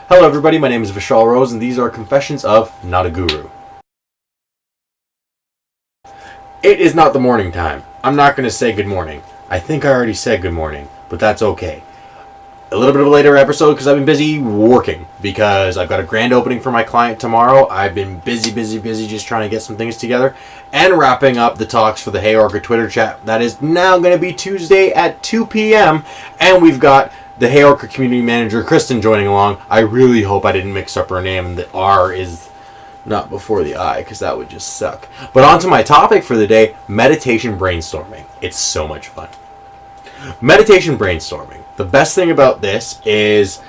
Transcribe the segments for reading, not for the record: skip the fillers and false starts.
Hello everybody, my name is Vishal Rose and these are Confessions of Not a Guru. It is not the morning time. I'm not going to say good morning. I think I already said good morning, but that's okay. A little bit of a later episode because I've been busy working because I've got a grand opening for my client tomorrow. I've been busy just trying to get some things together and wrapping up the talks for the Hey Orca Twitter chat. That is now going to be Tuesday at 2 p.m. and we've got the Hey Orca community manager Kristen joining along. I really hope I didn't mix up her name and the R is not before the I, because that would just suck. But on to my topic for the day, meditation brainstorming. It's so much fun. Meditation brainstorming. The best thing about this is,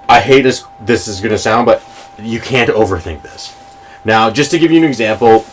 I hate this is going to sound, but you can't overthink this. Now, just to give you an example,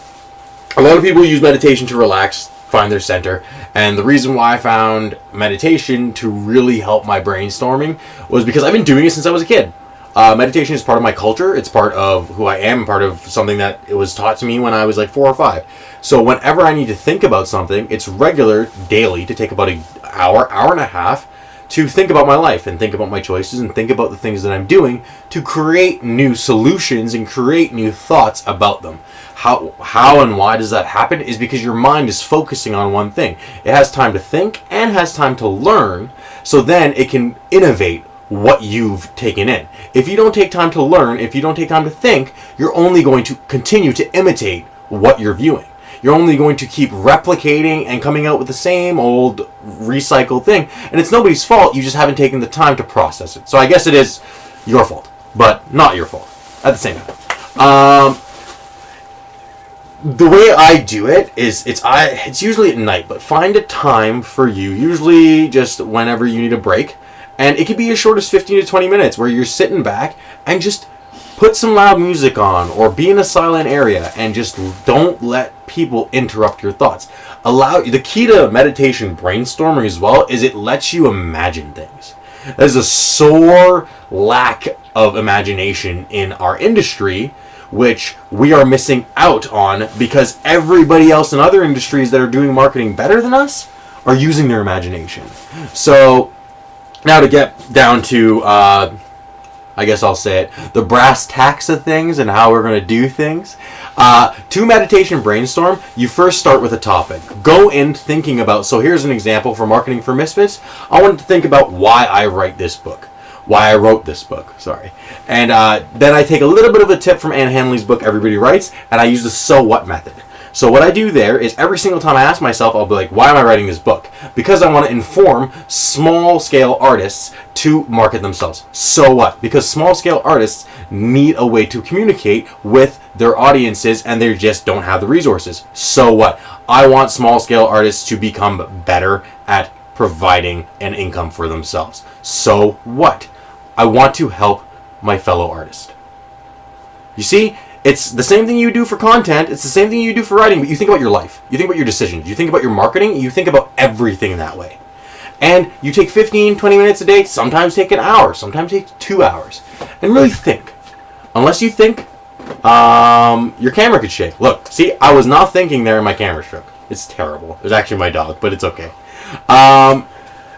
a lot of people use meditation to relax, find their center, and the reason why I found meditation to really help my brainstorming was because I've been doing it since I was a kid. Meditation is part of my culture. It's part of who I am, part of something that it was taught to me when I was like 4 or 5. So whenever I need to think about something, it's regular, daily, to take about an hour and a half to think about my life and think about my choices and think about the things that I'm doing to create new solutions and create new thoughts about them. How and why does that happen is because your mind is focusing on one thing. It has time to think and has time to learn, so then it can innovate what you've taken in. If you don't take time to learn, if you don't take time to think, you're only going to continue to imitate what you're viewing. You're only going to keep replicating and coming out with the same old recycled thing. And it's nobody's fault, you just haven't taken the time to process it. So I guess it is your fault, but not your fault at the same time. The way I do it is it's usually at night, but find a time for you, usually just whenever you need a break. And it could be as short as 15 to 20 minutes where you're sitting back and just put some loud music on or be in a silent area and just don't let people interrupt your thoughts. The key to meditation brainstorming as well is it lets you imagine things. There's a sore lack of imagination in our industry, which we are missing out on because everybody else in other industries that are doing marketing better than us are using their imagination. So now to get down to, I guess I'll say it, the brass tacks of things and how we're going to do things. To meditation brainstorm, you first start with a topic. Go in thinking about, so here's an example for Marketing for Misfits. I wanted to think about why I wrote this book. And then I take a little bit of a tip from Anne Hanley's book, Everybody Writes, and I use the so what method. So what I do there is every single time I ask myself, I'll be like, why am I writing this book? Because I want to inform small-scale artists to market themselves. So what? Because small-scale artists need a way to communicate with their audiences and they just don't have the resources. So what? I want small-scale artists to become better at providing an income for themselves. So what? I want to help my fellow artist. You see? It's the same thing you do for content, it's the same thing you do for writing, but you think about your life, you think about your decisions, you think about your marketing, you think about everything that way. And you take 15, 20 minutes a day, sometimes take an hour, sometimes take 2 hours, and really think. Unless you think, your camera could shake. Look, see, I was not thinking there and my camera shook. It's terrible. It was actually my dog, but it's okay.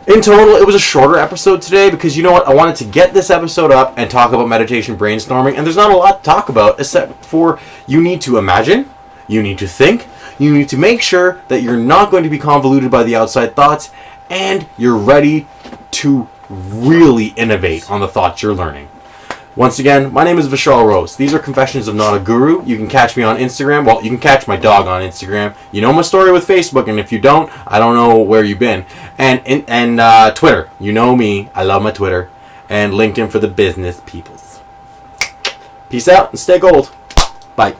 In total, it was a shorter episode today because you know what? I wanted to get this episode up and talk about meditation brainstorming, and there's not a lot to talk about except for you need to imagine, you need to think, you need to make sure that you're not going to be convoluted by the outside thoughts, and you're ready to really innovate on the thoughts you're learning. Once again, my name is Vishal Rose. These are Confessions of Not a Guru. You can catch me on Instagram. Well, you can catch my dog on Instagram. You know my story with Facebook, and if you don't, I don't know where you've been. And Twitter. You know me. I love my Twitter. And LinkedIn for the business peoples. Peace out and stay gold. Bye.